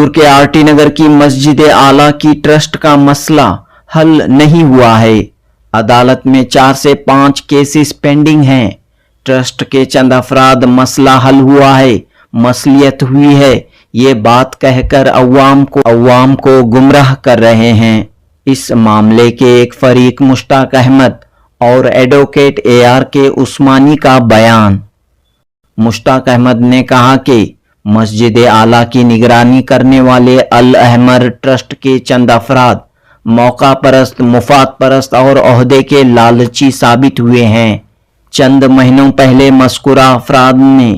जबलपुर के आरटी नगर की मस्जिद आला की ट्रस्ट का मसला हल नहीं हुआ है। अदालत में 4 से 5 केसेस पेंडिंग हैं। ट्रस्ट के चंद अफराद मसला हल हुआ है, मसलियत हुई है, ये बात कहकर अवाम को गुमराह कर रहे हैं। इस मामले के एक फरीक मुश्ताक अहमद और एडवोकेट AR के उस्मानी का बयान। मुश्ताक अहमद ने कहा कि मस्जिद आला की निगरानी करने वाले अल अहमर ट्रस्ट के चंद अफराद मौका परस्त, मुफाद परस्त और ओहदे के लालची साबित हुए हैं। चंद महीनों पहले मज़कूरा अफराद ने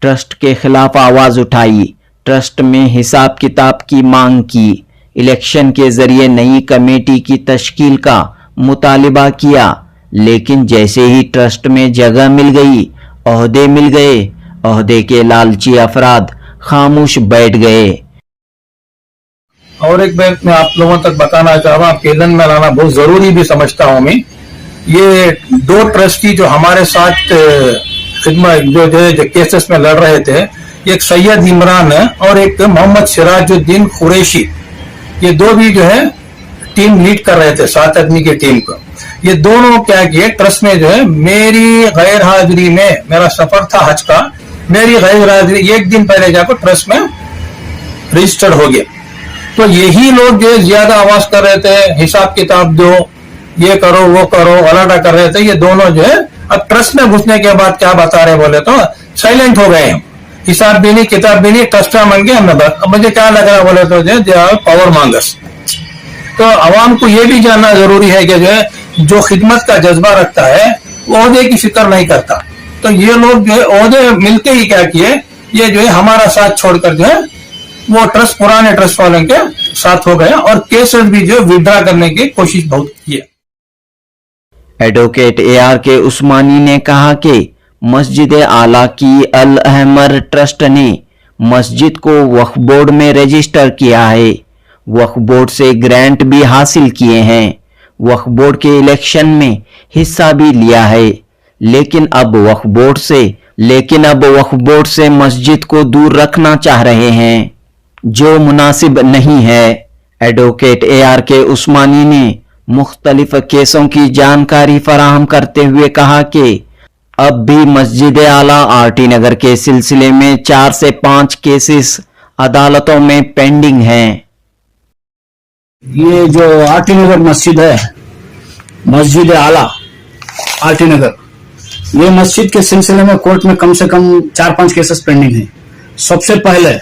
ट्रस्ट के खिलाफ आवाज़ उठाई, ट्रस्ट में हिसाब किताब की मांग की, इलेक्शन के जरिए नई कमेटी की तश्कील का मुतालिबा किया, लेकिन जैसे ही ट्रस्ट में जगह मिल गई, ओहदे मिल गए, ओहदे के लालची अफराद खामोश बैठ गए। और एक बात मैं आप लोगों तक बताना चाह रहा हूँ, केंद्र में लाना बहुत जरूरी भी समझता हूँ मैं। ये 2 ट्रस्टी जो हमारे साथ खिदमत जो केसेस में लड़ रहे थे, एक सैयद इमरान है और एक मोहम्मद सिराजुद्दीन कुरैशी, ये 2 भी जो है टीम लीड कर रहे थे, 7 आदमी की टीम को। ये दोनों क्या किए, ट्रस्ट में जो है मेरी गैर हाजिरी में, मेरा सफर था हज का, मेरी गैर हाजिरी एक दिन पहले जाकर ट्रस्ट में रजिस्टर्ड हो गया। तो यही लोग जो ज्यादा आवाज कर रहे थे, हिसाब किताब दो, ये करो वो करो, अलाटा कर रहे थे। ये दोनों जो है अब ट्रस्ट में घुसने के बाद क्या बता रहे बोले तो साइलेंट हो गए हम, हिसाब भी नहीं किताब भी नहीं, ट्रस्ट मांग के हमने। अब मुझे क्या लग रहा बोले तो जो पावर मांगर्स। तो आवाम को ये भी जानना जरूरी है कि जो है जो खिदमत का जज्बा रखता है वो ओहदे की फिक्र नहीं करता। तो ये लोग जो है ओहदे मिलके ही क्या किए, ये जो है हमारा साथ छोड़कर जो है वो ट्रस्ट पुराने ट्रस्ट वालों के साथ हो गया और केसेस भी जो विड्रा करने की कोशिश बहुत की। एडवोकेट AR के उस्मानी ने कहा कि मस्जिद आला की अल अहमर ट्रस्ट ने मस्जिद को वक्फ बोर्ड में रजिस्टर किया है, वक्फ बोर्ड से ग्रांट भी हासिल किए हैं, वक्फ बोर्ड के इलेक्शन में हिस्सा भी लिया है, लेकिन अब वक्फ बोर्ड से मस्जिद को दूर रखना चाह रहे हैं, जो मुनासिब नहीं है। एडवोकेट AR के उस्मानी ने मुख्तलिफ केसों की जानकारी फराहम करते हुए कहा कि अब भी मस्जिद आला आरटी नगर के सिलसिले में 4 से 5 केसेस अदालतों में पेंडिंग हैं। ये जो आरटी नगर मस्जिद है, मस्जिद आला आरटी नगर, ये मस्जिद के सिलसिले में कोर्ट में कम से कम 4-5 केसेस पेंडिंग हैं। सबसे पहले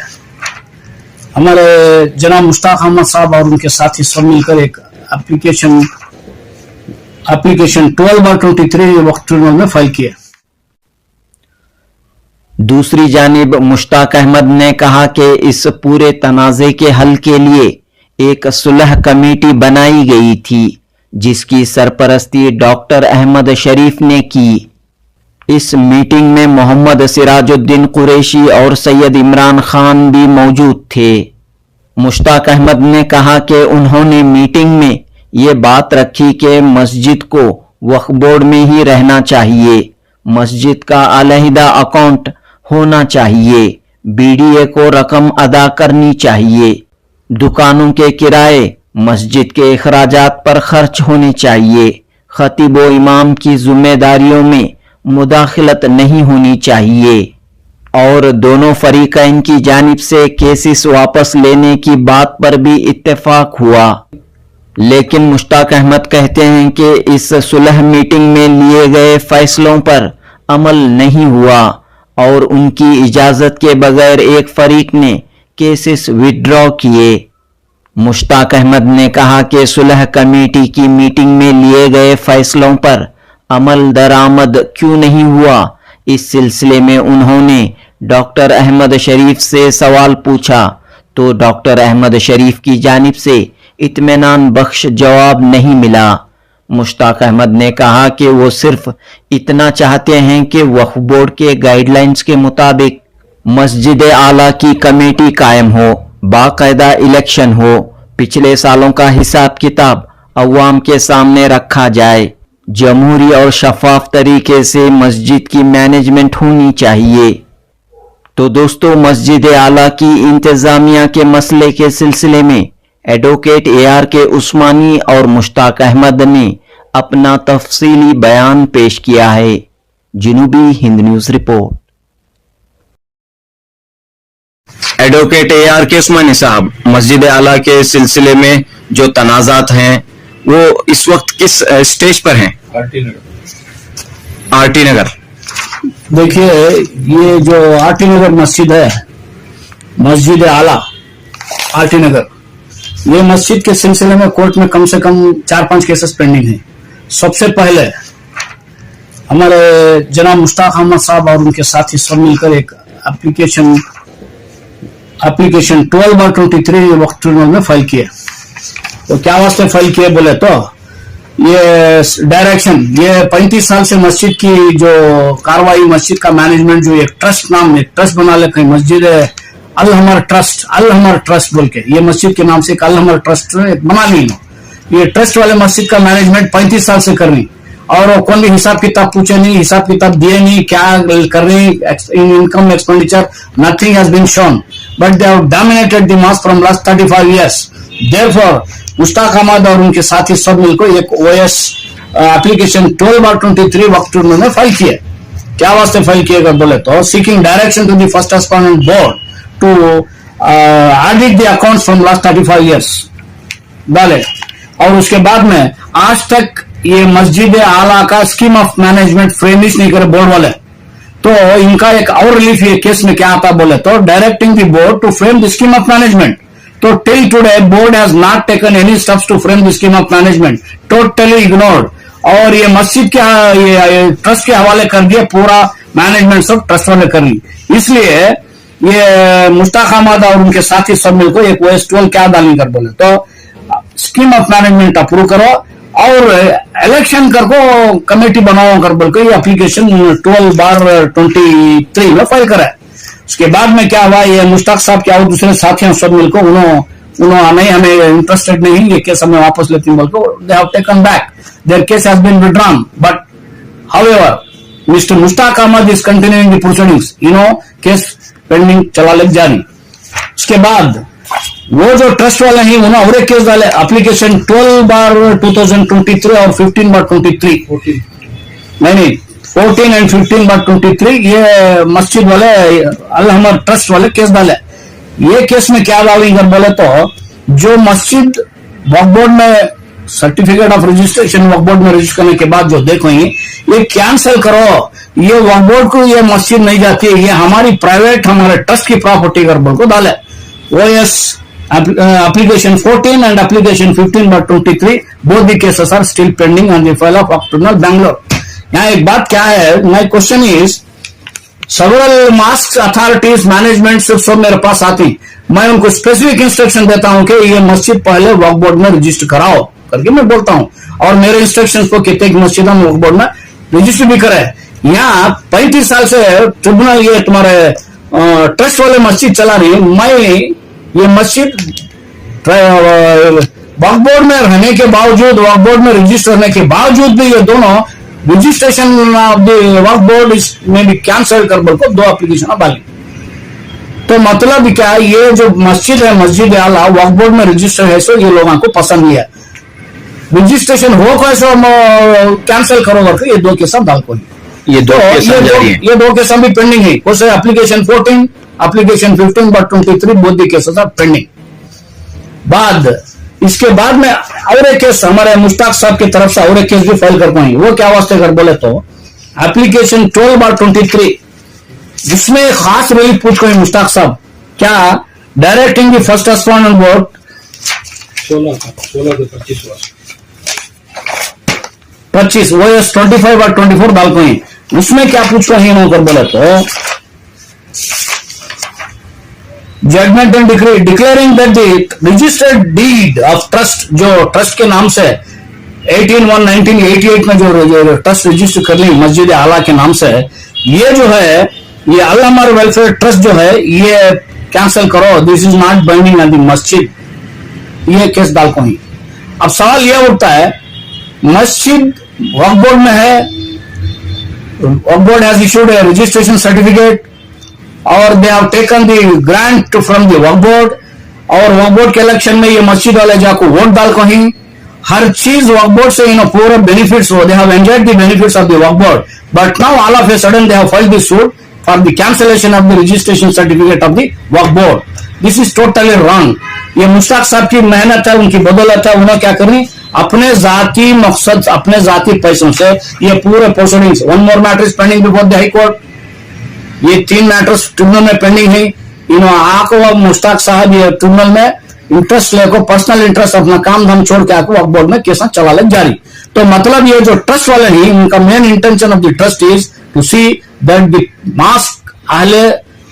हमारे जनाब मुश्ताक अहमद साहब और उनके साथी सब मिलकर एक एप्लीकेशन 12/23 वक्त ट्रिब्यूनल में फाइल किया। दूसरी जानिब मुश्ताक अहमद ने कहा कि इस पूरे तनाज़े के हल के लिए एक सुलह कमेटी बनाई गई थी, जिसकी सरपरस्ती डॉक्टर अहमद शरीफ ने की। इस मीटिंग में मोहम्मद सिराजुद्दीन कुरैशी और सैयद इमरान खान भी मौजूद थे। मुश्ताक अहमद ने कहा कि उन्होंने मीटिंग में ये बात रखी कि मस्जिद को वक्फ बोर्ड में ही रहना चाहिए, मस्जिद का अलहदा अकाउंट होना चाहिए, BDA को रकम अदा करनी चाहिए, दुकानों के किराए मस्जिद के अखराजात पर खर्च होने चाहिए, खतीब व इमाम की जिम्मेदारियों में मुदाखलत नहीं होनी चाहिए और दोनों फरीकैन की जानिब से केसेस वापस लेने की बात पर भी इत्तेफाक हुआ। लेकिन मुश्ताक अहमद कहते हैं कि इस सुलह मीटिंग में लिए गए फैसलों पर अमल नहीं हुआ और उनकी इजाजत के बगैर एक फरीक ने केसेस विड्रॉ किए। मुश्ताक अहमद ने कहा कि सुलह कमेटी की मीटिंग में लिए गए फैसलों पर अमल दरामद क्यों नहीं हुआ, इस सिलसिले में उन्होंने डॉक्टर अहमद शरीफ से सवाल पूछा तो डॉक्टर अहमद शरीफ की जानिब से इत्मीनान बख्श जवाब नहीं मिला। मुश्ताक अहमद ने कहा कि वो सिर्फ इतना चाहते हैं कि वक्फ बोर्ड के गाइडलाइंस के मुताबिक मस्जिद आला की कमेटी कायम हो, बाकायदा इलेक्शन हो, पिछले सालों का हिसाब किताब अवाम के सामने रखा जाए, जमहूरी और शफाफ तरीके से मस्जिद की मैनेजमेंट होनी चाहिए। तो दोस्तों, मस्जिद आला की इंतजामिया के मसले के सिलसिले में एडवोकेट AR के उस्मानी और मुश्ताक अहमद ने अपना तफसीली बयान पेश किया है। Janubi Hind news report. Advocate AR के उस्मानी साहब, मस्जिद आला के सिलसिले में जो तनाजात हैं वो इस वक्त किस स्टेज पर हैं? आरटी नगर। देखिए, ये जो आरटी नगर मस्जिद है, मस्जिद आला आरटी नगर, ये मस्जिद के सिलसिले में कोर्ट में कम से कम 4-5 केसेस पेंडिंग हैं। सबसे पहले हमारे जनाब मुश्ताक अहमद साहब और उनके साथी सब मिलकर एक एप्लीकेशन 12/23 वक्त ट्रिब्यूनल में फाइल किए। तो क्या वास्ते फाइल किए बोले तो ये डायरेक्शन, ये 35 साल से मस्जिद की जो कार्रवाई, मस्जिद का मैनेजमेंट जो एक ट्रस्ट नाम, एक ट्रस्ट बना लेते हैं, मस्जिद अल हमर ट्रस्ट बोल के, ये मस्जिद के नाम से एक अल हमर ट्रस्ट बना ली। ये ट्रस्ट वाले मस्जिद का मैनेजमेंट 35 साल से कर रही, और कौन भी हिसाब किताब पूछे नहीं, हिसाब किताब दिए नहीं, क्या कर रही, income expenditure, nothing has been shown, but they have dominated the mosque from last 35 years। Therefore Mushtaq Ahmad और उनके साथी सब मिलकर एक OS एप्लीकेशन 12/23 वक्त ट्रिब्यूनल में फाइल किए। क्या वास्ते फाइल किएगा बोले तो seeking direction to the first respondent board to audit the accounts from last 35 years डाले। और उसके बाद में आज तक ये मस्जिद आला का स्कीम ऑफ मैनेजमेंट फ्रेमिश नहीं करे बोर्ड वाले। तो इनका एक और रिलीफ ये केस में क्या आता बोले तो directing the board to frame the scheme of management. तो till today board has not taken any steps to frame the scheme of management, totally ignored. और ये मस्जिद के ये ट्रस्ट के हवाले कर दिया, पूरा मैनेजमेंट सब ट्रस्ट वाले कर ली। इसलिए ये मुश्ताक अहमद और उनके साथी सब मिलकर एक OS 12 क्या डाली कर बोले तो स्कीम ऑफ मैनेजमेंट अप्रूव करो और इलेक्शन करको कमेटी बनाओ कर बोल के ये एप्लीकेशन 12/23 में फाइल करा है। उसके बाद में क्या हुआ, ये मुश्ताक साहब क्या और दूसरे साथियों सब मिलकर उन्होंने नहीं, हमें इंटरेस्टेड नहीं, ये केस हमें वापस लेती बोलकर they have taken back, their case has been withdrawn. But however mister Mushtaq Ahmad is continuing the proceedings, case pending चला ले जारी। उसके बाद वो जो ट्रस्ट वाले हैं उन्होंने और एक केस डाले, एप्लीकेशन 12/2023 और 15/23 नहीं 14 and 15/23 ये मस्जिद वाले अल हमर ट्रस्ट वाले केस डाले। ये केस में क्या डाली अगर बोले तो जो मस्जिद वक्फ बोर्ड में certificate of registration Waqf Board में रजिस्टर करने के बाद जो देखो ये कैंसिल करो, ये वक्फ बोर्ड को ये मस्जिद नहीं जाती है, ये हमारी प्राइवेट हमारे ट्रस्ट की प्रॉपर्टी कर बोल को डाले। OS application 14 and application 15/23 both the cases are still pending on the file of Waqf Tribunal Bangalore। यहाँ एक बात क्या है, my question is several mosque authorities management सब मेरे पास आती, मैं उनको स्पेसिफिक इंस्ट्रक्शन देता हूं कि ये मस्जिद पहले वक्फ बोर्ड में रजिस्टर कराओ करके मैं बोलता हूं, और मेरे इंस्ट्रक्शंस को कितने मस्जिदों में वक्फ बोर्ड में रजिस्टर भी करे। यहाँ 35 साल से ट्रिब्यूनल ये तुम्हारे ट्रस्ट वाले मस्जिद चला रही है। मैं ये मस्जिद वक्फ बोर्ड में रहने के बावजूद, वक्फ बोर्ड में रजिस्टर होने के बावजूद भी ये दोनों registration of the Waqf Board में भी कैंसिल कर बोल को 2 एप्लीकेशन डाली। तो मतलब क्या है, ये जो मस्जिद है मस्जिद आला वक्फ बोर्ड में रजिस्टर है, सो ये लोगों को पसंद नहीं है, रजिस्ट्रेशन हो कैसे कैंसिल करो करके ये 2 केस डाल को ये 2 केस भी पेंडिंग है। कुछ application 14 application 15/23 both the cases are pending. बाद इसके बाद में और एक केस हमारे मुश्ताक साहब की तरफ से और एक केस भी फाइल कर पाएंगे। वो क्या वास्ते कर बोले तो एप्लीकेशन 12/23 जिसमें खास रिलीफ पूछ गए मुश्ताक साहब, क्या directing the first respondent board 25 OS 25/24 डाल पाए, उसमें क्या पूछ रहे हैं कर बोले तो judgement and decree declaring that the registered deed of trust, जो ट्रस्ट के नाम से 1988 में जो ट्रस्ट रजिस्टर कर ली मस्जिद आला के नाम से, ये जो है ये अल हमर वेलफेयर ट्रस्ट जो है ये कैंसिल करो, this is not binding on the मस्जिद, ये केस डाल को ही। अब सवाल यह उठता है, मस्जिद वक्फ बोर्ड में है, Waqf Board has issued a registration certificate, और they have taken the grant from the Waqf Board, और वक्फ बोर्ड के इलेक्शन में ये मस्जिद वाले जाको वोट डाल को ही हर चीज वक्फ बोर्ड से पूरा बेनिफिट्स हो, they have enjoyed the benefits of the Waqf board, but now all of a sudden they have filed the suit for the cancellation of the registration certificate of the Waqf board. This is totally wrong. ये मुश्ताक साहब की मेहनत है, उनकी बदौलत है. उन्होंने क्या करनी, अपने जाती मकसद, अपने जाती पैसों से ये पूरे proceedings. One more matter is pending before the high court. ये 3 मैटर्स ट्रिब्यूनल में पेंडिंग है. आको मुश्ताक साहब ये ट्रिब्यूनल में इंटरेस्ट लेको, पर्सनल इंटरेस्ट, अपना काम धाम छोड़ के आको वक्फ बोर्ड में केस चला ले जारी. तो मतलब ये जो ट्रस्ट वाले हैं, उनका main intention of the trust is to see that the mosque Ahle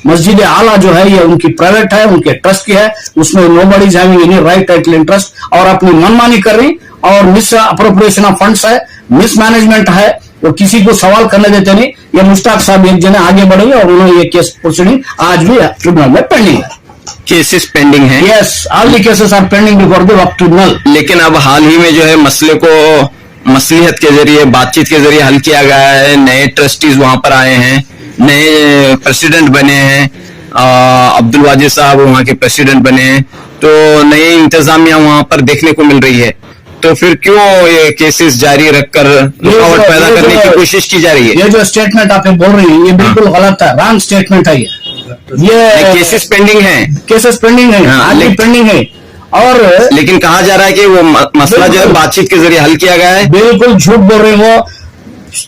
Masjid आला जो है ये उनकी प्राइवेट है, उनके ट्रस्ट की है, उसमें nobody is having any right title interest, और अपनी मनमानी कर रही और मिस अप्रोप्रिएशन ऑफ फंड्स है, मिस मैनेजमेंट है, वो किसी को सवाल करने देते नहीं. ये मुश्ताक साहब एक जने आगे बढ़े और उन्होंने ये केस प्रोसीडिंग आज भी ट्रिब्यूनल में पेंडिंग है. केसेस पेंडिंग हैं. Yes, all the cases are pending before the Waqf tribunal. लेकिन अब हाल ही में जो है मसले को मसलिहत के जरिए, बातचीत के जरिए हल किया गया है. नए ट्रस्टीज वहां पर आए हैं, नए प्रेसिडेंट बने हैं, अब्दुल वाजिद साहब वहां के प्रेसिडेंट बने हैं, तो नई इंतजामिया वहां पर देखने को मिल रही है. तो फिर क्यों ये केसेस जारी रखकर रुकावट पैदा करने की कोशिश की जा रही है? ये जो स्टेटमेंट आप बोल रही है ये बिल्कुल गलत है, रॉन्ग स्टेटमेंट है. ये केसेस पेंडिंग है, केसेस पेंडिंग है, आज भी पेंडिंग है. और लेकिन कहा जा रहा है कि वो मसला जो है बातचीत के जरिए हल किया गया है. बिल्कुल झूठ बोल रहे हो.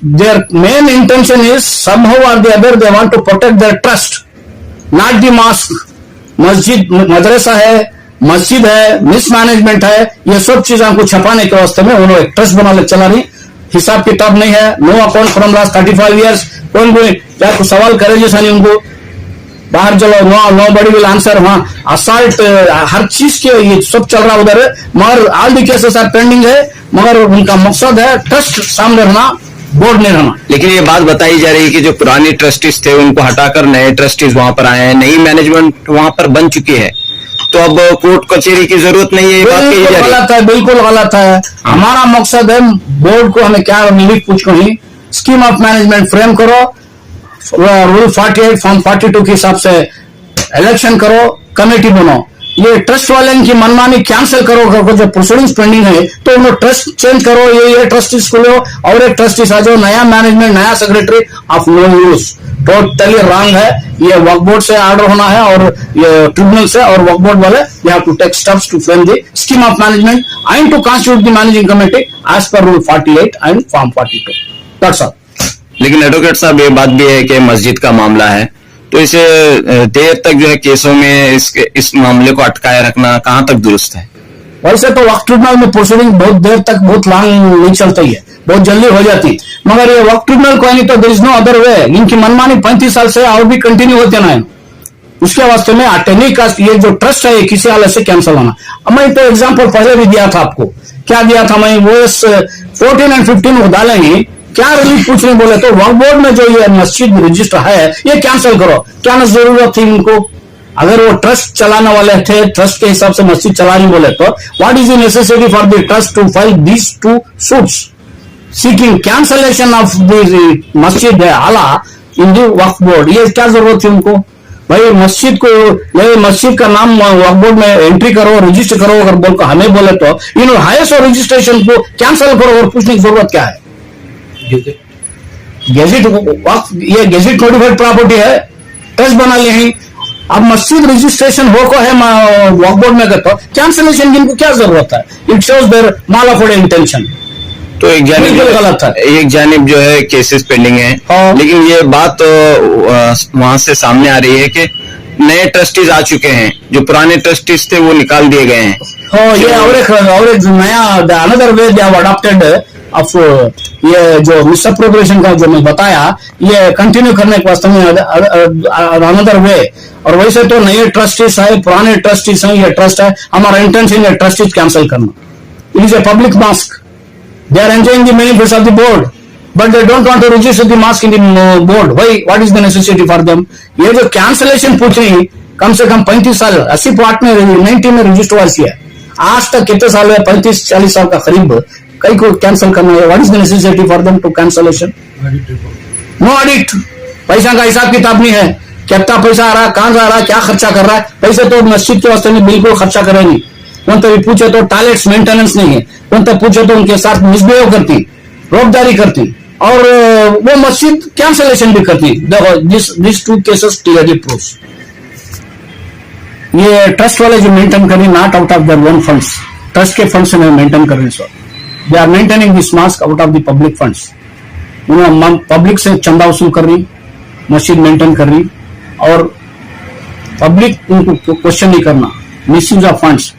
Their main intention is somehow और the other they want to protect their trust, not the mosque. मस्जिद मदरसा है, मस्जिद है, मिसमैनेजमेंट है, ये सब चीजों को छपाने के वास्ते में उन्होंने एक ट्रस्ट बना चला रही. हिसाब किताब नहीं है, no account from last 35 years. कौन कोई क्या कुछ सवाल करे जैसा नहीं, उनको बाहर चलो, नो बड़ी विल आंसर. वहां असल्ट हर चीज के ये सब चल रहा उधर, मगर all the cases are pending है. मगर उनका मकसद है ट्रस्ट सामने रहना, बोर्ड नहीं रहना. लेकिन ये बात बताई जा रही है कि जो पुराने ट्रस्टीज थे उनको हटाकर नए ट्रस्टीज वहां पर आए हैं, नई मैनेजमेंट वहां पर बन चुकी है, तो अब कोर्ट कचहरी की जरूरत नहीं है. ये बात कही जा रही है. गलत है, बिल्कुल गलत है. हमारा मकसद है बोर्ड को हमें क्या लिख पूछ को ही स्कीम ऑफ मैनेजमेंट फ्रेम करो, रूल 48 फॉर्म 42 के हिसाब से इलेक्शन करो, कमेटी बनाओ. ये ट्रस्ट वाले की मनमानी कैंसिल करो. जो प्रोसीडिंग्स पेंडिंग है तो उन्हें ट्रस्ट चेंज करो. ये ट्रस्टीज को लो और एक ट्रस्टीज आ जाओ, नया मैनेजमेंट, नया secretary of no use. Totally wrong है. ये वक्फ बोर्ड से ऑर्डर होना है और ये ट्रिब्यूनल से, और वक्फ बोर्ड वाले they have to take steps to frame the scheme of management and to constitute the managing committee as per rule 48 and form 42. That's all. लेकिन एडवोकेट साहब ये बात भी है कि मस्जिद का मामला है, तो इसे देर तक जो है केसों में इस मामले को अटकाए रखना कहां तक दुरुस्त है? वैसे तो वक्फ ट्रिब्यूनल में प्रोसीडिंग बहुत देर तक, बहुत लॉन्ग नहीं चलती है, बहुत जल्दी हो जाती. मगर ये वक्फ ट्रिब्यूनल को नहीं तो there is no other way. इनकी मनमानी 35 साल से और भी कंटिन्यू होते ना, उसके वास्ते में अटेनी का ये जो ट्रस्ट है किसी हालत से कैंसिल होना. अब मैं तो एग्जाम्पल पहले भी दिया था आपको. क्या दिया था मैं? वो 14 और 15 को डालेंगे, क्या रिलीफ पूछ रहे बोले तो वक्फ बोर्ड में जो ये मस्जिद रजिस्टर है ये कैंसिल करो. क्या न जरूरत थी उनको? अगर वो ट्रस्ट चलाने वाले थे, ट्रस्ट के हिसाब से मस्जिद चला रही बोले तो what is the necessity for the trust to file these 2 suits seeking cancellation of the Masjid Aala in the Waqf board? ये क्या जरूरत थी उनको? भाई मस्जिद को, ये मस्जिद का नाम वक्फ बोर्ड में एंट्री करो, रजिस्टर करो. अगर बोल हमें बोले तो हाईएस्ट और रजिस्ट्रेशन को कैंसिल करो और पूछने की जरूरत क्या है? गेजेट ये गेजेट नोटिफाइड प्रॉपर्टी है, ट्रस्ट बना ले हैं. अब मस्जिद रजिस्ट्रेशन हो को है वक्फ बोर्ड में करते कैंसिलेशन की इनको क्या जरूरत है? It shows their mala fide intention. तो एक जानिब गलत है, एक जानिब जो है केसेस पेंडिंग है. लेकिन ये बात वहां से सामने आ रही है कि नए ट्रस्टीज आ चुके हैं, जो पुराने ट्रस्टीज थे वो निकाल दिए गए हैं. ये और एक नया another way they have adopted of ये जो मिसअप्रोप्रिएशन का जो मैं बताया, ये कंटिन्यू करने के वास्ते में अनदर वे. और वैसे तो नए ट्रस्टीज है, पुराने ट्रस्टीज हैं, ये ट्रस्ट है. हमारा इंटेंशन है ट्रस्टीज कैंसिल करना. It is a public mosque. They are enjoying the benefits of the board, but they don't want to register the mosque in the board. Why? What is the necessity for them? ये जो cancellation पूछ रही कम से कम 35 साल 80 part में 90 में register हुआ है. आज तक कितने साल है? 35-40 साल का करीब कई को कैंसिल करना है. What is the necessity for them to cancellation? No audit, पैसा का हिसाब किताब नहीं है. कितना पैसा आ रहा है, कहां से आ रहा है, क्या खर्चा कर रहा है। पैसे तो मस्जिद के वास्ते में बिल्कुल खर्चा करे नहीं। कौन तो भी पूछे तो टॉयलेट्स मेंटेनेंस नहीं है, कौन तो पूछे तो उनके साथ मिसबिहेव करती, रोबदारी करती, और वो मस्जिद कैंसलेशन भी करती। देखो दिस 2 केसेस क्लियरली प्रूव्स। ये ट्रस्ट वाले जो मेंटेन कर रही, not out of their own funds, trust के फंड से नहीं मेंटेन कर रही। So they are maintaining this mosque out of the public funds. उन्होंने पब्लिक से चंदा वसूल कर रही, मस्जिद मेंटेन कर रही, और पब्लिक उनको क्वेश्चन नहीं करना, मिसयूज ऑफ फंड्स।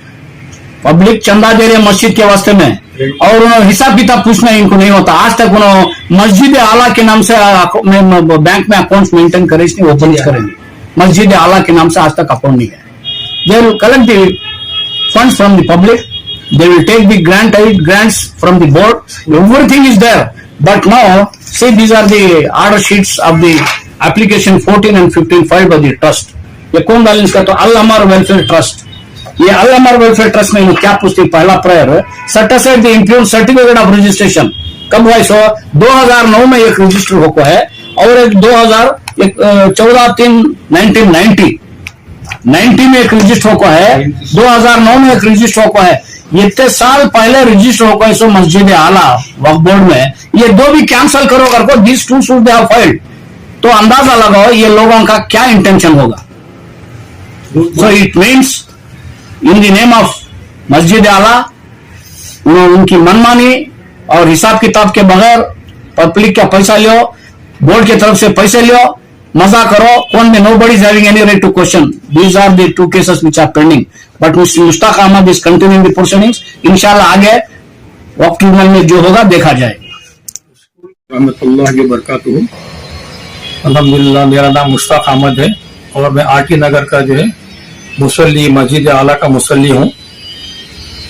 पब्लिक चंदा दे रही है मस्जिद के वास्ते में, और उन्होंने हिसाब किताब पूछना इनको नहीं होता। आज तक उन्होंने मस्जिद आला के नाम से बैंक में अकाउंट मेंटेन करे, इसलिए ओपन करेंगे। मस्जिद आला के नाम से आज तक अकाउंट नहीं है। They will collect the funds from the public, they will take the grants from the board, everything is there. But now see, these are the order sheets of the application 14 and 15 filed by the trust. ये कौन balance का? तो अल अमर welfare trust. ये अल अमर welfare trust में क्या पूछती? पहला prior set aside the improved certificate of registration. कब हुआ? 2009 में एक रजिस्टर होको है, और एक 14/3/1990 में एक रजिस्टर होको है, 2009 में एक रजिस्टर होको है। इतने साल पहले रजिस्टर होगा इसो मस्जिद आला वक्फ बोर्ड में, ये दो भी कैंसिल करो करको, this too should be filed. तो अंदाजा लगाओ ये लोगों का क्या इंटेंशन होगा। So it means in the name of Masjid Aala उनकी मनमानी और हिसाब किताब के बगैर पब्लिक का पैसा लियो, बोर्ड की तरफ से पैसे लियो, मजा करो। कौन में nobody is having any right to question. These are the 2 cases which are pending. But Mr. Mushtaq Ahmad is continuing the proceedings. इंशाल्लाह आगे वक्त ट्रिब्यूनल में जो होगा देखा जाएगा। रहमतुल्लाह की बरकातहू। अल्हम्दुलिल्लाह, मेरा नाम मुश्ताक अहमद है और मैं आरटी नगर का जो है मुसल्ली, मस्जिद आला का मुसल्ली हूँ।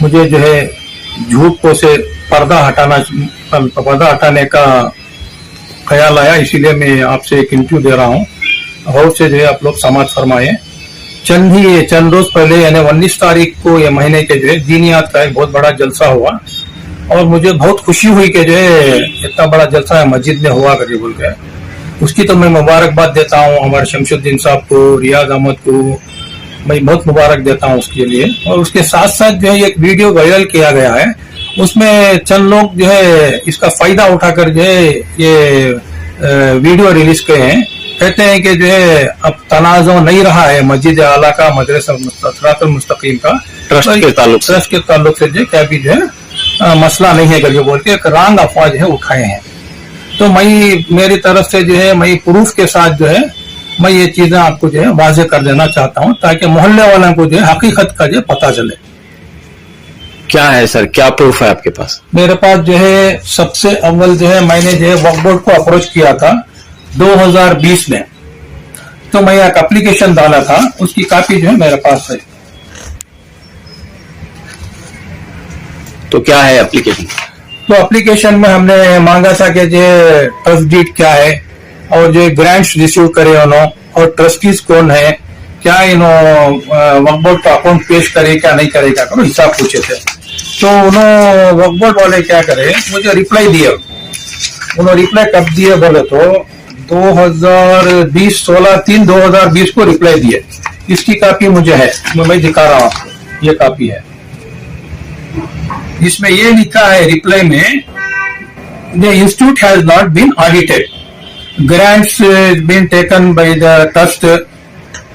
मुझे जो है झूठ से पर्दा हटाने का ख्याल आया, इसीलिए मैं आपसे एक इंटरव्यू दे रहा हूँ। गौर से जो है आप लोग समाज फरमाए। चंद रोज पहले यानी 19 तारीख को ये महीने के जो है दीनियात का एक बहुत बड़ा जलसा हुआ, और मुझे बहुत खुशी हुई कि जो है इतना बड़ा जलसा है मस्जिद में हुआ करके बोल के। उसकी तो मैं मुबारकबाद देता हूँ हमारे शमशुद्दीन साहब को, रियाज अहमद को, मैं बहुत मुबारक देता हूँ उसके लिए। और उसके साथ साथ जो है एक वीडियो वायरल किया गया है, उसमें चंद लोग जो है इसका फायदा उठाकर जो है ये वीडियो रिलीज किए हैं। कहते हैं कि जो है अब तनाज़ो नहीं रहा है मस्जिद आला का, मदरसा सिरातुल मुस्तकीम का, ट्रस्ट के ताल्लुक से जो क्या भी जो है मसला नहीं है करके बोल के एक रंग अफवाह जो है उठाए हैं। तो मैं मेरी तरफ से जो है मैं प्रूफ के साथ जो है मैं ये चीजें आपको जो है वाज़ेह कर देना चाहता हूँ, ताकि मोहल्ले वालों को जो है हकीकत का जो पता चले। क्या है सर, क्या प्रूफ है आपके पास? मेरे पास जो है सबसे अव्वल जो है मैंने जो है वक्फ बोर्ड को अप्रोच किया था 2020 में, तो मैं एक एप्लीकेशन डाला था, उसकी कॉपी जो है मेरे पास है। तो क्या है एप्लीकेशन? तो एप्लीकेशन में हमने मांगा था कि जो ट्रस्ट डीड क्या है, और जो ग्रांट्स रिसीव करे उन्होंने, और ट्रस्टीज कौन है, क्या इन्होंने वक्फ बोर्ड का अकाउंट पेश करे क्या नहीं करेगा, करो हिसाब पूछे थे। तो उन्होंने वक्फ बोर्ड वाले क्या करे, मुझे रिप्लाई दिए। उन्होंने रिप्लाई कब दिए बोले तो 16/3/2020 को रिप्लाई दिए। इसकी कॉपी मुझे है, मैं दिखा रहा हूँ आपको, ये कॉपी है। इसमें ये लिखा है रिप्लाई में, the institute has not been audited, grants been taken by the trust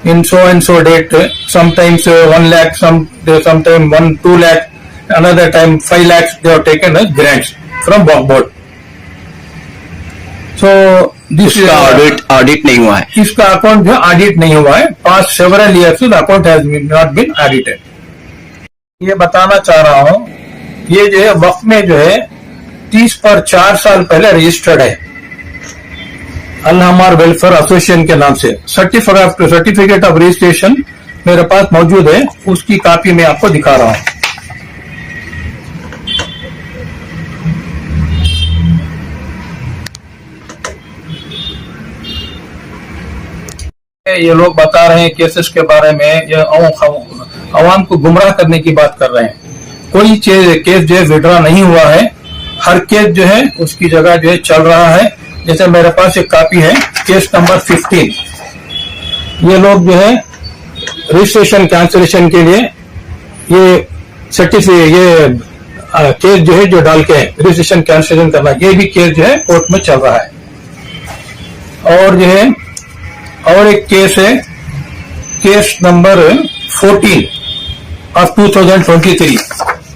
in so and so date, sometimes 1 lakh, sometime 2 lakh, another time 5 lakhs they have taken as grants from Waqf board. So this audit नहीं हुआ है, इसका account जो audit नहीं हुआ है। Past several years the account has not been audited. ये बताना चाह रहा हूँ, ये जो है वक्फ में जो है 30 पर 4 साल पहले रजिस्टर्ड है अल अमर वेलफेयर एसोसिएशन के नाम से। सर्टिफिकेट ऑफ रजिस्ट्रेशन मेरे पास मौजूद है, उसकी कॉपी मैं आपको दिखा रहा हूं। ये लोग बता रहे हैं केसेस के बारे में, ये अवाम को गुमराह करने की बात कर रहे हैं। कोई केस जो है विड्रॉ नहीं हुआ है, हर केस जो है उसकी जगह जो है चल रहा है। जैसे मेरे पास एक कॉपी है केस नंबर 15, ये लोग जो है रजिस्ट्रेशन कैंसिलेशन के लिए ये सर्टिफिकेट ये केस जो है जो डाल के रजिस्ट्रेशन कैंसिलेशन करना, ये भी केस जो है कोर्ट में चल रहा है। और जो है और एक केस है, केस नंबर 14 ऑफ 2023,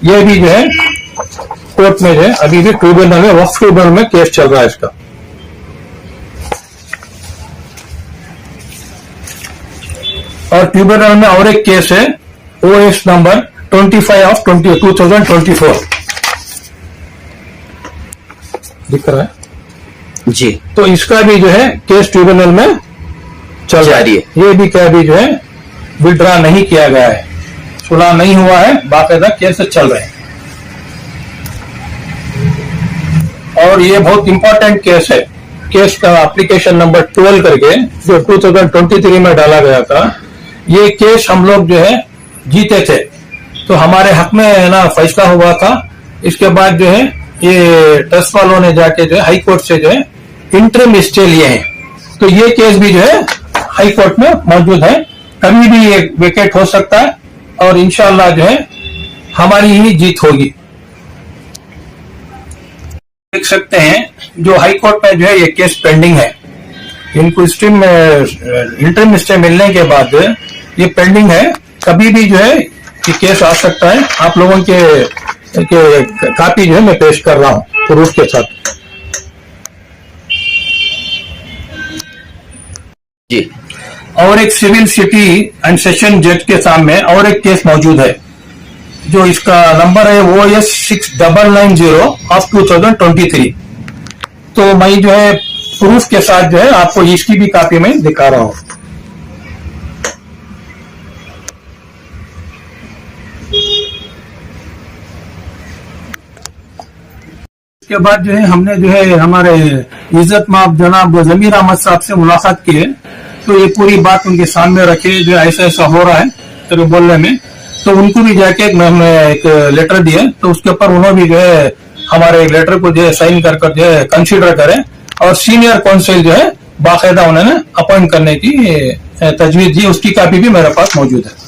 ये भी जो है कोर्ट में जो है अभी भी ट्रिब्यूनल में, वक्फ ट्रिब्यूनल में केस चल रहा है इसका। और ट्रिब्यूनल में और एक केस है OS नंबर 25 ऑफ 2024, दिख रहा है जी। तो इसका भी जो है केस ट्रिब्यूनल में चल रहा है। ये भी क्या भी जो है विड्रा नहीं किया गया है, सुलह नहीं हुआ है, बाकायदा केस चल रहे हैं। और ये बहुत इंपॉर्टेंट केस है, केस का एप्लीकेशन नंबर 12 करके जो 2023 में डाला गया था। ये केस हम लोग जो है जीते थे, तो हमारे हक में है ना फैसला हुआ था। इसके बाद जो है ये ट्रस्ट वालों ने जाके जो है हाई कोर्ट से जो है इंटरिम स्टे लिए हैं, तो ये केस भी जो है हाई कोर्ट में मौजूद है, कभी भी ये वेकेट हो सकता है और इंशाअल्लाह जो है हमारी ही जीत होगी। देख सकते हैं जो हाई कोर्ट में जो है ये केस पेंडिंग है, इनको स्ट्रीम में इंटरिम स्टे मिलने के बाद ये पेंडिंग है, कभी भी जो है ये केस आ सकता है। आप लोगों के कापी जो है मैं पेश कर रहा हूं प्रूफ के साथ जी। और एक सिविल सिटी एंड सेशन जज के सामने और एक केस मौजूद है, जो इसका नंबर है OS 6990 ऑफ 2023। तो मैं जो है प्रूफ के साथ जो है आपको इसकी भी कापी में दिखा रहा हूं। इसके बाद जो है हमने जो है हमारे इज्जत माफ जनाब जमीर अहमद साहब से मुलाकात की है, तो ये पूरी बात उनके सामने रखे जो ऐसा ऐसा हो रहा है तो बोलने में, तो उनको भी जाके हमने एक लेटर दिया, तो उसके ऊपर उन्होंने भी जो है हमारे लेटर को जो है साइन कर जो है कंसीडर करें और सीनियर काउंसिल जो है बाकायदा उन्होंने अपॉइंट करने की तजवीज दी, उसकी कापी भी मेरे पास मौजूद है।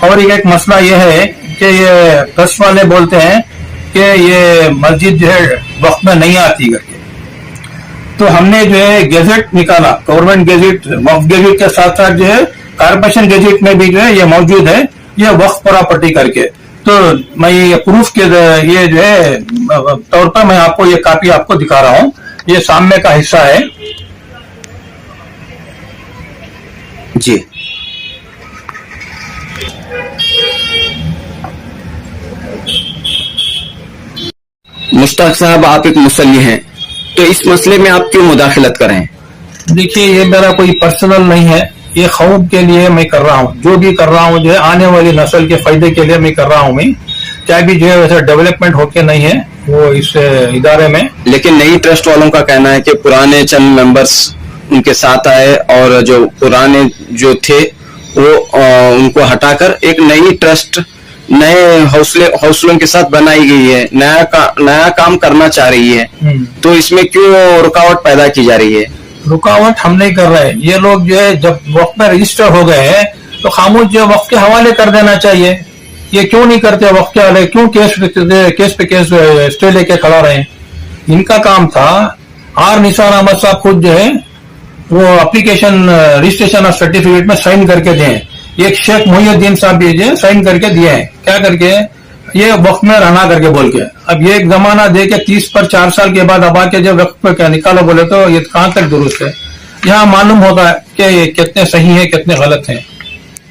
और एक मसला यह है कि ये ट्रस्ट वाले बोलते हैं कि ये मस्जिद जो है वक्त में नहीं आती करके, तो हमने जो है गेजेट निकाला, गवर्नमेंट गेजेट, वक्फ गेजेट के साथ साथ जो है कारपोरेशन गेजेट में भी जो है ये मौजूद है, ये वक्फ प्रॉपर्टी करके। तो मैं ये प्रूफ के ये जो है तौर पर मैं आपको ये कापी आपको दिखा रहा हूं, ये सामने का हिस्सा है जी। मुश्ताक साहब, आप एक मुसल्ली हैं, तो इस मसले में आप क्यों मुदाखलत कर रहे हैं? देखिए, ये मेरा कोई पर्सनल नहीं है, ये खौफ के लिए मैं कर रहा हूँ, जो भी कर रहा हूँ जो है आने वाली नस्ल के फायदे के लिए मैं कर रहा हूँ। मैं चाहे भी जो है वैसे डेवलपमेंट होके नहीं है वो इस इदारे में। लेकिन नई ट्रस्ट वालों का कहना है कि पुराने चंद मेंबर्स उनके साथ आए और जो पुराने जो थे वो उनको हटाकर एक नई ट्रस्ट नए हौसलों के साथ बनाई गई है, नया काम करना चाह रही है, तो इसमें क्यों रुकावट पैदा की जा रही है? रुकावट हम नहीं कर रहे हैं, ये लोग जो है जब वक्त में रजिस्टर हो गए हैं तो खामोश जो वक्त के हवाले कर देना चाहिए। ये क्यों नहीं करते वक्त के हवाले, क्यों केस पे केस स्टे लेके खड़ा रहे? इनका काम था। आर निसार अहमद साहब खुद जो है वो एप्लीकेशन रजिस्ट्रेशन और सर्टिफिकेट में साइन करके दें, एक शेख मोहिउद्दीन साहब भी जो साइन करके दिए हैं, क्या करके, ये वक्त में रहना करके बोल के। अब ये एक जमाना दे के 30 पर 4 साल के बाद अब आके जब वक्त पे क्या निकालो बोले तो ये कहां तक दुरुस्त है? यहाँ मालूम होता है कि ये कितने सही है कितने गलत हैं।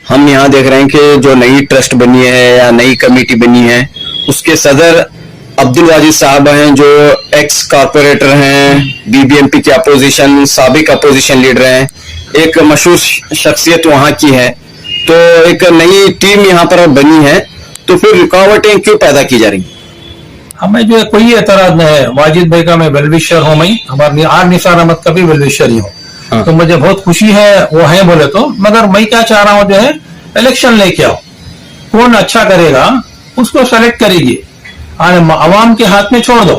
हम यहाँ देख रहे हैं कि जो नई ट्रस्ट बनी है या नई कमेटी बनी है उसके सदर अब्दुल वाजिद साहब हैं, जो एक्स कारपोरेटर हैं, BBMP के अपोजिशन साबिक अपोजिशन लीडर हैं, एक मशहूर शख्सियत वहां की है, तो एक नई टीम यहाँ पर बनी है, तो फिर रुकावटें क्यों पैदा की जा रही? हमें जो है कोई एतराज नहीं है, वाजिद भाई का मैं वेलविशर हूँ, मैं हमारे आर निसार अहमद का भी वेलविशर ही हूँ। हाँ। तो मुझे बहुत खुशी है वो है बोले तो, मगर मैं क्या चाह रहा हूँ जो है इलेक्शन लेके आओ, कौन अच्छा करेगा उसको सेलेक्ट करेगी, आवाम के हाथ में छोड़ दो।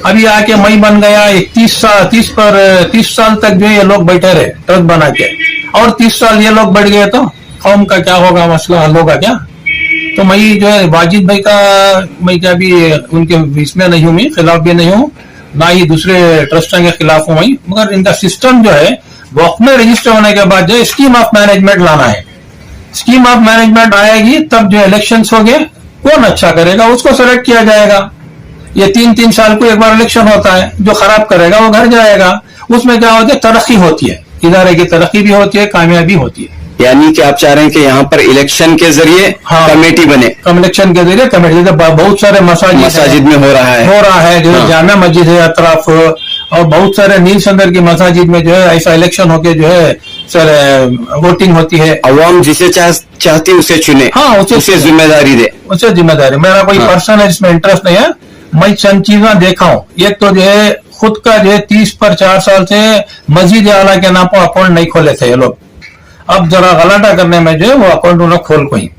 अभी आके मई बन गया, 30 साल तक जो ये लोग बैठे रहे ट्रस्ट बना के, और 30 साल ये लोग बढ़ गए तो कौम का क्या होगा, मसला हल होगा क्या? तो मैं जो है वाजिद भाई का, मैं क्या भी उनके इसमें नहीं हूँ, मैं खिलाफ भी नहीं हूँ, ना ही दूसरे ट्रस्टों के खिलाफ हूँ मैं, मगर इनका सिस्टम जो है वक्त में रजिस्टर होने के बाद जो स्कीम ऑफ मैनेजमेंट लाना है। स्कीम ऑफ मैनेजमेंट आएगी तब जो इलेक्शंस हो गए, कौन अच्छा करेगा उसको सेलेक्ट किया जाएगा। ये 3-3 साल को एक बार इलेक्शन होता है, जो खराब करेगा वो घर जाएगा। उसमें क्या होता है, तरक्की होती है, इदारे की तरक्की भी होती है, कामयाबी होती है। यानी कि आप चाह रहे हैं कि यहाँ पर इलेक्शन के जरिए कमेटी बने, इलेक्शन के जरिए कमेटी, बहुत सारे मसाजिद में हो रहा है जैसे जामा मस्जिद है अतराफ, और बहुत सारे नील संदर की मसाजिद में जो है ऐसा इलेक्शन होके जो है सर वोटिंग होती है। अवाम जिसे चाहती उसे चुने, हाँ उसे जिम्मेदारी दे, उसे जिम्मेदारी। मेरा कोई पर्सन है जिसमें इंटरेस्ट नहीं है, मैं चंद चीजें देखा हूँ। एक तो जो है खुद का जो है 30 पर 4 साल से मस्जिद आला के नाम पर अकाउंट नहीं खोले थे ये लोग, अब जरा गलाटा करने में जो है वो अकाउंट उन्होंने खोल को ही,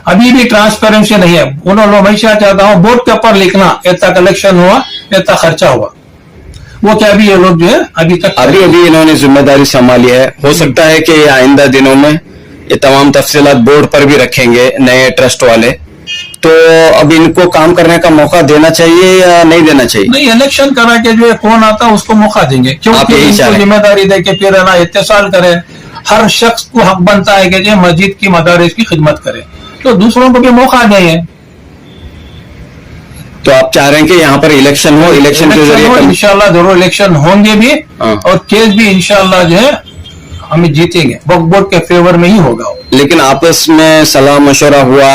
अभी भी ट्रांसपेरेंसी नहीं है। उन्होंने हमेशा चाहता हूँ बोर्ड के ऊपर लिखना इतना कलेक्शन हुआ, इतना खर्चा हुआ, वो क्या भी ये लोग जो है अभी इन्होंने जिम्मेदारी संभाली है। हो सकता है कि आइंदा दिनों में ये तमाम तफसीलात बोर्ड पर भी रखेंगे नए ट्रस्ट वाले, तो अब इनको काम करने का मौका देना चाहिए या नहीं देना चाहिए? नहीं, इलेक्शन करा के जो है कौन आता है उसको मौका देंगे, क्योंकि इनको जिम्मेदारी दे के फिर है ना इत्तेसाल करे। हर शख्स को हक बनता है कि जो मस्जिद की मदारिस की खिदमत करे, तो दूसरों को भी मौका दें। तो आप चाह रहे हैं कि यहाँ पर इलेक्शन हो, इलेक्शन के जरिए इंशाल्लाह जरूर इलेक्शन होंगे भी, और केस भी इंशाल्लाह जो है हमें जीतेंगे, वक्फ बोर्ड के फेवर में ही होगा। लेकिन आपस में सलाह मशवरा हुआ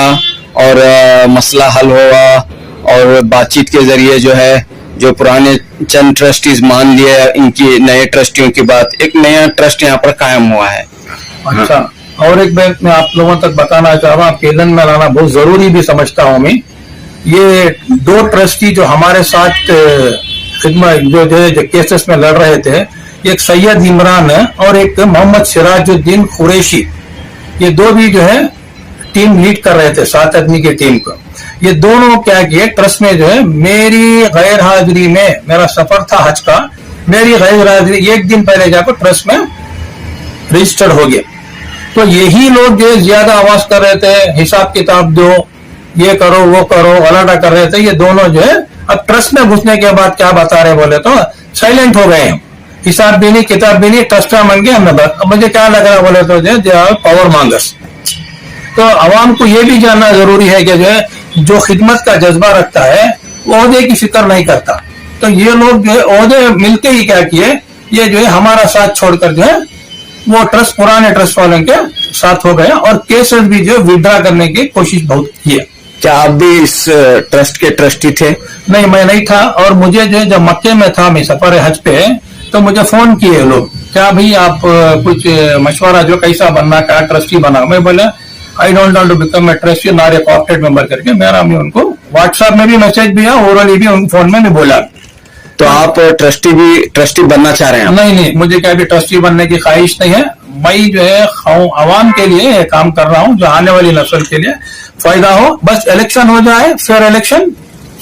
और मसला हल हुआ, और बातचीत के जरिए जो है जो पुराने चंद ट्रस्टीज मान लिए इनकी नए ट्रस्टियों की बात, एक नया ट्रस्ट यहाँ पर कायम हुआ है। अच्छा, और एक बात मैं आप लोगों तक बताना चाह रहा हूँ, केलन में लाना बहुत जरूरी भी समझता हूँ मैं। ये 2 ट्रस्टी जो हमारे साथ खिदमत जो केसेस में लड़ रहे थे, एक सैयद इमरान है और एक मोहम्मद सिराजुद्दीन कुरैशी, ये 2 भी जो है टीम लीड कर रहे थे, 7 आदमी की टीम को। ये दोनों क्या किए, ट्रस्ट में जो है मेरी गैर हाजिरी में, मेरा सफर था हज का, मेरी गैर हाजिरी 1 दिन पहले जाकर ट्रस्ट में रजिस्टर्ड हो गए। तो यही लोग जो ज्यादा आवाज कर रहे थे, हिसाब किताब दो, ये करो वो करो, गलाटा कर रहे थे। ये दोनों जो है अब ट्रस्ट में घुसने के बाद क्या बता रहे बोले तो साइलेंट हो गए हैं, हिसाब भी नहीं किताब भी नहीं, ट्रस्टा मांगे हमने बस। अब मुझे क्या लग रहा बोले तो जो पावर मांगर्स। तो आवाम को ये भी जानना जरूरी है कि जो है जो खिदमत का जज्बा रखता है वो ओहदे की फिक्र नहीं करता। तो ये लोग जो है ओहदे मिलके ही क्या किए, ये जो है हमारा साथ छोड़कर जो है वो ट्रस्ट पुराने ट्रस्ट वालों के साथ हो गए, और केसेस भी जो विड्रा करने की कोशिश बहुत की है। क्या आप भी इस ट्रस्ट के ट्रस्टी थे? नहीं, मैं नहीं था। और मुझे जो है जब मक्के में था, मैं सफर हज पे, तो मुझे फोन किए लोग, क्या भाई आप कुछ मशवरा जो कैसा बनना, क्या ट्रस्टी बना। मैं बोला I don't want to become a trustee not a corporate member करके मेरा मैं उनको व्हाट्सएप में भी मैसेज दिया, ओरली भी उनको फोन में भी बोला। तो आप ट्रस्टी बनना चाह रहे हैं? नहीं, मुझे क्या भी ट्रस्टी बनने की ख्वाहिश नहीं है। मैं जो है आवाम के लिए काम कर रहा हूँ, जो आने वाली नस्ल के लिए फायदा हो। बस इलेक्शन हो जाए, फेयर इलेक्शन,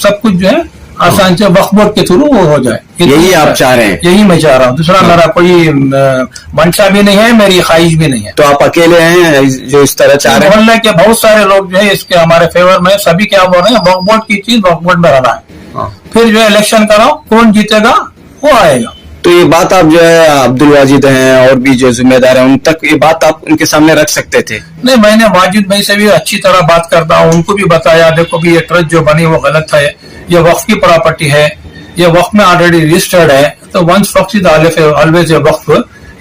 सब कुछ जो है आसान से वक्फ बोर्ड के थ्रू वो हो जाए, यही आप चाह रहे हैं? यही मैं चाह रहा हूँ। दूसरा मेरा कोई मंशा भी नहीं है, मेरी ख्वाहिश भी नहीं है। तो आप अकेले हैं जो इस तरह चाह रहे हैं? मोहल्ले के बहुत सारे लोग जो है इसके हमारे फेवर में, सभी क्या बोल रहे हैं, वक्फ बोर्ड की चीज वक्फ बोर्ड में रहना है। फिर जो है इलेक्शन कराओ, कौन जीतेगा वो आएगा। तो ये बात आप जो है अब्दुल वाजिद हैं और भी जो जिम्मेदार हैं उन तक ये बात आप उनके सामने रख सकते थे? नहीं, मैंने वाजिद भाई से भी अच्छी तरह बात करता हूँ, उनको भी बताया देखो भी ये ट्रस्ट जो बनी वो गलत है, ये वक्फ की प्रॉपर्टी है, ये वक्फ में ऑलरेडी रजिस्टर्ड है। तो once waqf is always a waqf,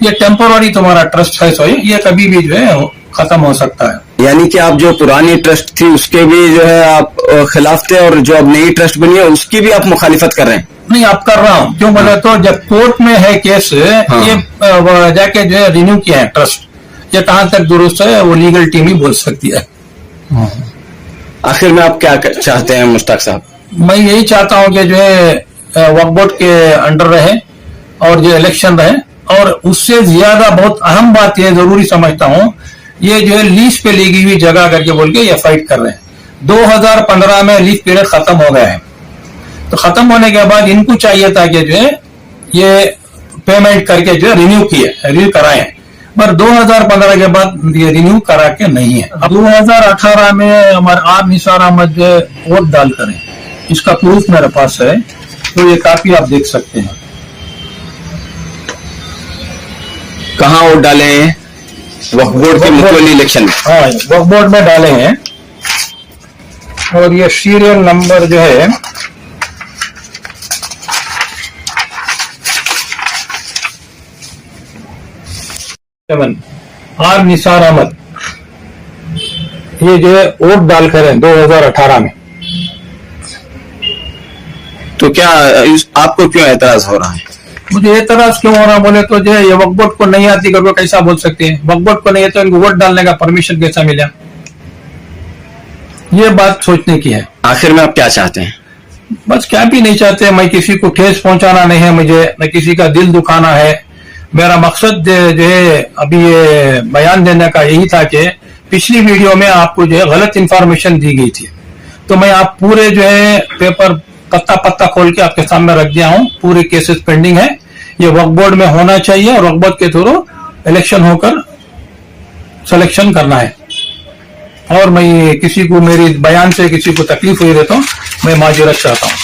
ये टेम्पोररी तुम्हारा ट्रस्ट है, सो ये कभी भी जो है खत्म हो सकता है। यानी कि आप जो पुरानी ट्रस्ट थी उसके भी जो है आप खिलाफ थे, और जो अब नई ट्रस्ट बनी है उसकी भी आप मुखालिफत कर रहे हैं? नहीं, आप कर रहा हूँ। क्यों बोले तो जब कोर्ट में है केस, ये जाके जो है रिन्यू किया है ट्रस्ट, ये कहाँ तक दुरुस्त है वो लीगल टीम ही बोल सकती है। आखिर में आप क्या चाहते हैं मुश्ताक साहब? मैं यही चाहता हूँ कि जो है वक्फ बोर्ड के अंडर रहे और जो इलेक्शन रहे, और उससे ज्यादा बहुत अहम बात यह जरूरी समझता हूँ, ये जो है लीज पे ली हुई जगह करके बोल के ये फाइट कर रहे हैं। 2015 में लीज पीरियड खत्म हो गया है, तो खत्म होने के बाद इनको चाहिए था कि जो है ये पेमेंट करके जो है रिन्यू कराएं, पर 2015 के बाद ये रिन्यू करा के नहीं है। अब 2018 में हमारे आर निसार अहमद जो है वोट डाल करें, इसका प्रूफ मेरे पास है, तो ये काफी आप देख सकते हैं। कहाँ वोट डाले हैं? वक्फ बोर्ड के म्युचुअल इलेक्शन में। हाँ, वक्फ बोर्ड में डाले हैं। और ये सीरियल नंबर जो है आर निसार अहमद, ये जो है वोट डालकर है 2018 में। तो क्या आपको क्यों एतराज हो रहा है? मुझे एतराज क्यों हो रहा बोले तो जो है ये वक्फ बोर्ड को नहीं आती करके कैसा बोल सकते हैं? वक्फ बोर्ड को नहीं है तो इनको वोट डालने का परमिशन कैसा मिला? ये बात सोचने की है। आखिर में आप क्या चाहते हैं? बस क्या भी नहीं चाहते, मैं किसी को ठेस पहुंचाना नहीं है, मुझे न किसी का दिल दुखाना है। मेरा मकसद जो है अभी ये बयान देने का यही था कि पिछली वीडियो में आपको जो है गलत इंफॉर्मेशन दी गई थी, तो मैं आप पूरे जो है पेपर पत्ता पत्ता खोल के आपके सामने रख दिया हूं। पूरे केसेस पेंडिंग है, ये वक्फ बोर्ड में होना चाहिए और वक्फ बोर्ड के थ्रू इलेक्शन होकर सिलेक्शन करना है। और मैं किसी को मेरी बयान से किसी को तकलीफ हुई रहे तो मैं माजरत चाहता हूं।